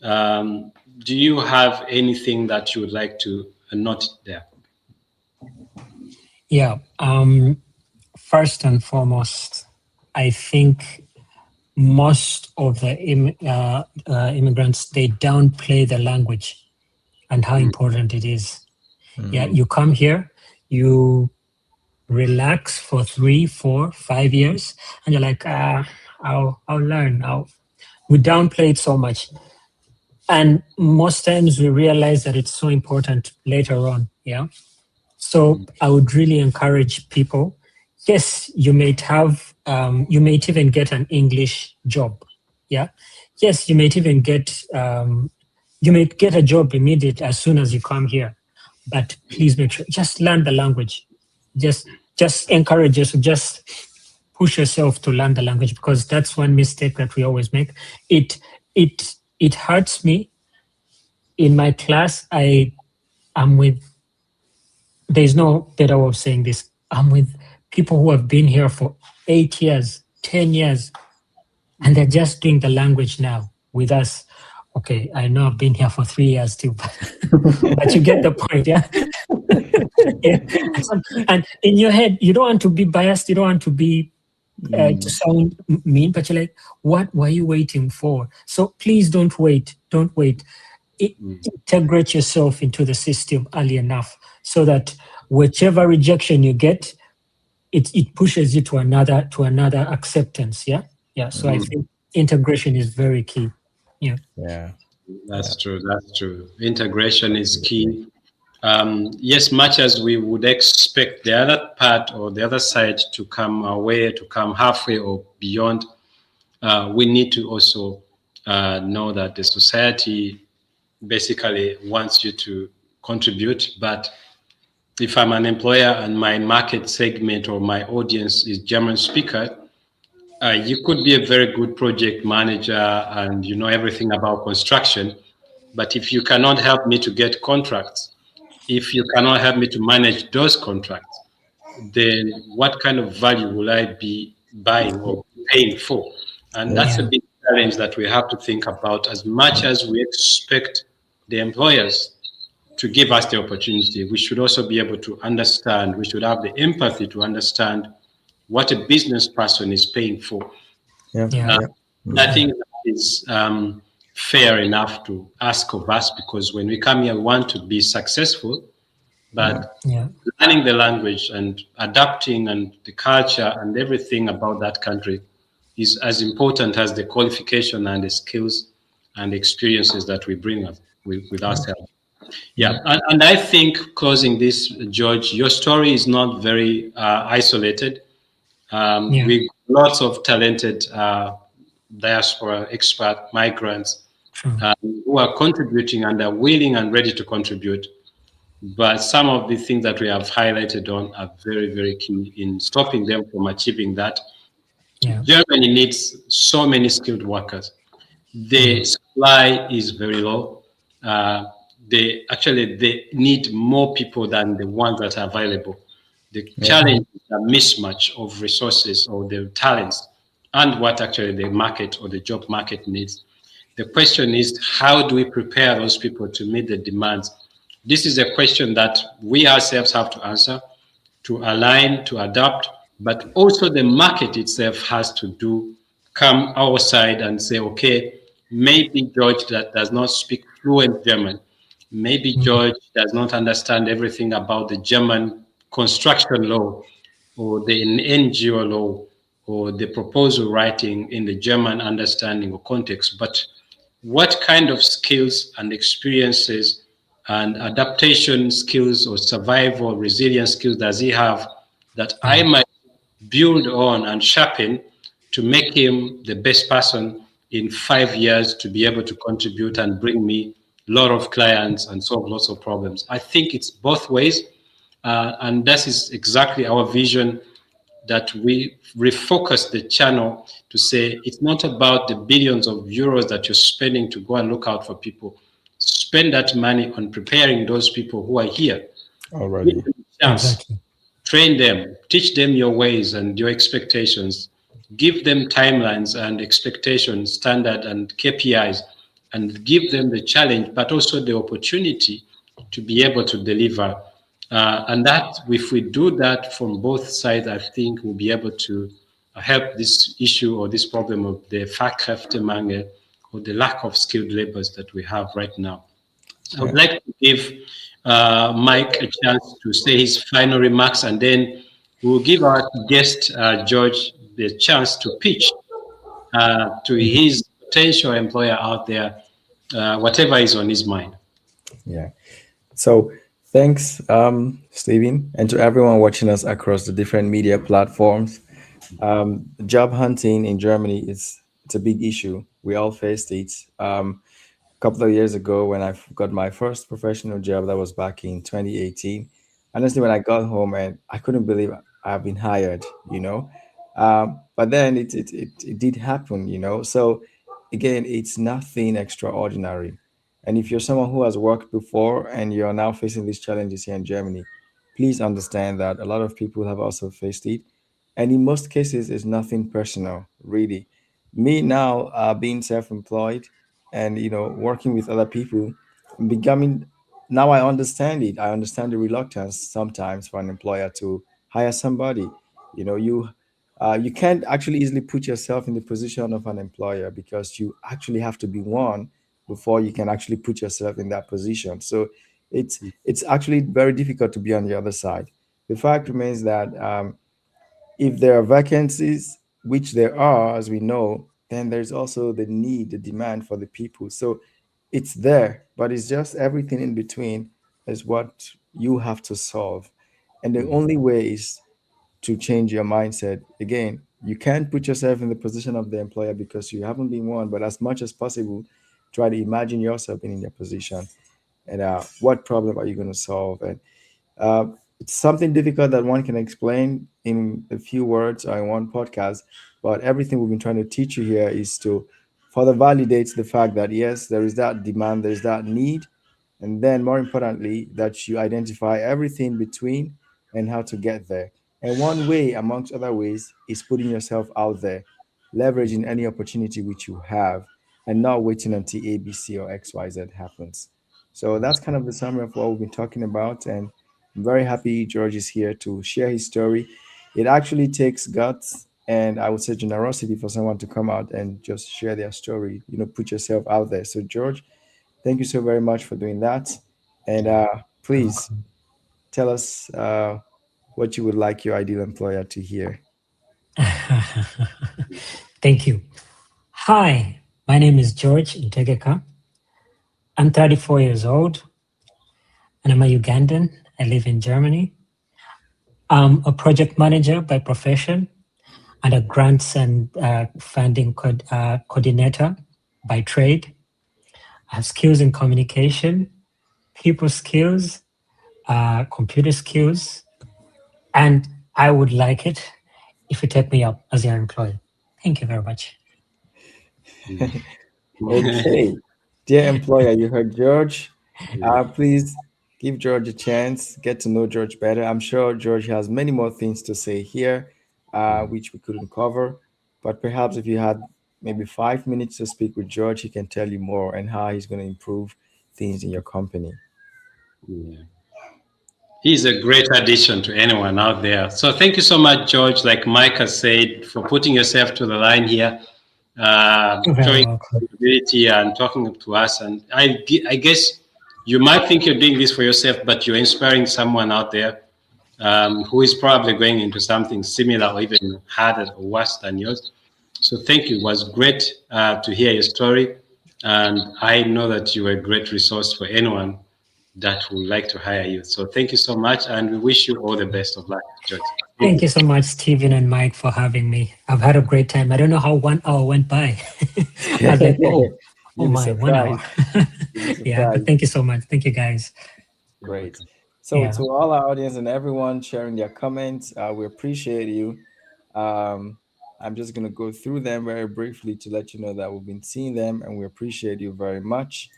Do you have anything that you would like to note there? Yeah. First and foremost, I think most of the immigrants, they downplay the language and how important it is. Yeah, you come here, you relax for 3, 4, 5 years, and you're like, I'll learn. We downplay it so much. And most times we realize that it's so important later on. Yeah. So I would really encourage people. Yes, you might even get an English job. Yeah. Yes, you might even get a job immediate as soon as you come here. But please make sure, just learn the language. Just encourage us, just push yourself to learn the language, because that's one mistake that we always make. It hurts me in my class, am with, there's no better way of saying this. I'm with people who have been here for 8 years, 10 years, and they're just doing the language now with us. Okay, I know I've been here for 3 years too, but you get the point, yeah? Yeah. And in your head, you don't want to be biased, you don't want to be to sound mean, but you're like, what were you waiting for? So please don't wait. Don't wait. Integrate yourself into the system early enough so that whichever rejection you get, it pushes you to another acceptance. Yeah. Yeah. So I think integration is very key. Yeah. Yeah. That's true. That's true. Integration is key. Yes, much as we would expect the other part or the other side to come our way, to come halfway or beyond, we need to also know that the society basically wants you to contribute. But if I'm an employer and my market segment or my audience is German speaker, you could be a very good project manager and you know everything about construction. But if you cannot help me to get contracts, if you cannot help me to manage those contracts, then what kind of value will I be buying or paying for? And that's a big challenge that we have to think about. As much as we expect the employers to give us the opportunity, we should also be able to understand, we should have the empathy to understand what a business person is paying for. Yeah. I think that is fair enough to ask of us, because when we come here, we want to be successful, but learning the language and adapting and the culture and everything about that country is as important as the qualification and the skills and experiences that we bring up with ourselves. Yeah, and I think closing this, George, your story is not very isolated. With lots of talented diaspora, expat, migrants who are contributing and are willing and ready to contribute. But some of the things that we have highlighted on are very, very key in stopping them from achieving that. Germany needs so many skilled workers. The supply is very low. They need more people than the ones that are available. The challenge is a mismatch of resources or the talents and what actually the market or the job market needs. The question is, how do we prepare those people to meet the demands? This is a question that we ourselves have to answer, to align, to adapt, but also the market itself has to come our side and say, okay, maybe George that does not speak fluent German, maybe George does not understand everything about the German construction law or the NGO law or the proposal writing in the German understanding or context, but what kind of skills and experiences and adaptation skills or survival resilience skills does he have that I might build on and sharpen to make him the best person in 5 years to be able to contribute and bring me a lot of clients and solve lots of problems. I think it's both ways. And that is exactly our vision, that we refocus the channel to say it's not about the billions of euros that you're spending to go and look out for people. Spend that money on preparing those people who are here already. Give them a chance. Train them, teach them your ways and your expectations, give them timelines and expectations, standard and KPIs, and give them the challenge, but also the opportunity to be able to deliver. And that, if we do that from both sides, I think we'll be able to help this issue or this problem of the Fachkräftemangel or the lack of skilled laborers that we have right now. I would like to give Mike a chance to say his final remarks, and then we'll give our guest, George, the chance to pitch to his potential employer out there, whatever is on his mind. Yeah. So thanks, Stephen, and to everyone watching us across the different media platforms. Job hunting in Germany it's a big issue. We all faced it. A couple of years ago, when I got my first professional job, that was back in 2018. Honestly, when I got home, and I couldn't believe I've been hired. But then it did happen. So again, it's nothing extraordinary. And if you're someone who has worked before and you're now facing these challenges here in Germany, please understand that a lot of people have also faced it. And in most cases, it's nothing personal, really. Me now, being self-employed and working with other people, becoming now I understand it. I understand the reluctance sometimes for an employer to hire somebody. You can't actually easily put yourself in the position of an employer because you actually have to be one before you can actually put yourself in that position. So it's actually very difficult to be on the other side. The fact remains that if there are vacancies, which there are, as we know, then there's also the need, the demand for the people. So it's there, but it's just everything in between is what you have to solve. And the only way is to change your mindset. Again, you can't put yourself in the position of the employer because you haven't been one, but as much as possible, try to imagine yourself being in their position and what problem are you going to solve. And uh, it's something difficult that one can explain in a few words or in one podcast, but everything we've been trying to teach you here is to further validate the fact that yes, there is that demand, there's that need, and then more importantly, that you identify everything between and how to get there. And one way, amongst other ways, is putting yourself out there, leveraging any opportunity which you have, and not waiting until A, B, C, or X, Y, Z happens. So that's kind of the summary of what we've been talking about. And I'm very happy George is here to share his story. It actually takes guts and I would say generosity for someone to come out and just share their story, put yourself out there. So, George, thank you so very much for doing that. And You're please welcome. tell us what you would like your ideal employer to hear. Thank you. Hi, my name is George Ntegeka. I'm 34 years old and I'm a Ugandan. I live in Germany. I'm a project manager by profession and a grants and funding coordinator by trade. I have skills in communication, people skills, computer skills, and I would like it if you take me up as your employee. Thank you very much. Okay. Dear employer, you heard George. Please give George a chance, get to know George better. I'm sure George has many more things to say here, which we couldn't cover. But perhaps if you had maybe 5 minutes to speak with George, he can tell you more and how he's going to improve things in your company. Yeah. He's a great addition to anyone out there. So thank you so much, George, like Mike has said, for putting yourself to the line here, You're very showing welcome. ability and talking to us. And I guess you might think you're doing this for yourself, but you're inspiring someone out there who is probably going into something similar or even harder or worse than yours. So thank you. It was great to hear your story. And I know that you are a great resource for anyone that would like to hire you. So thank you so much. And we wish you all the best of luck, George. Thank you so much, Stephen and Mike, for having me. I've had a great time. I don't know how 1 hour went by. I was like, oh You'll be my, 1 hour. surprised. You'll be Yeah, but surprised. thank you so much. Thank you, guys. Great. So, Yeah. to all our audience and everyone sharing their comments, we appreciate you. Um, I'm just going to go through them very briefly to let you know that we've been seeing them and we appreciate you very much.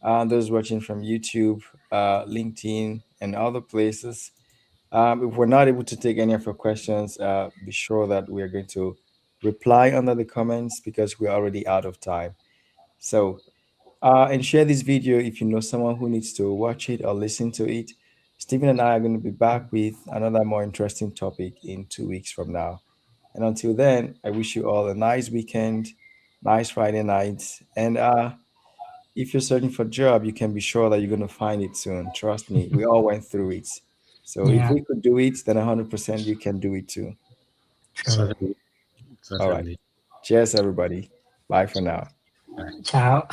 Those watching from YouTube, LinkedIn, and other places. If we're not able to take any of your questions, be sure that we are going to reply under the comments because we're already out of time. So, and share this video if you know someone who needs to watch it or listen to it. Stephen and I are going to be back with another more interesting topic in 2 weeks from now. And until then, I wish you all a nice weekend, nice Friday night. And if you're searching for a job, you can be sure that you're going to find it soon. Trust me, we all went through it. So if Yeah, we could do it, then 100% you can do it too. true. Certainly. All right. Certainly. Cheers, everybody. Bye for now. Ciao.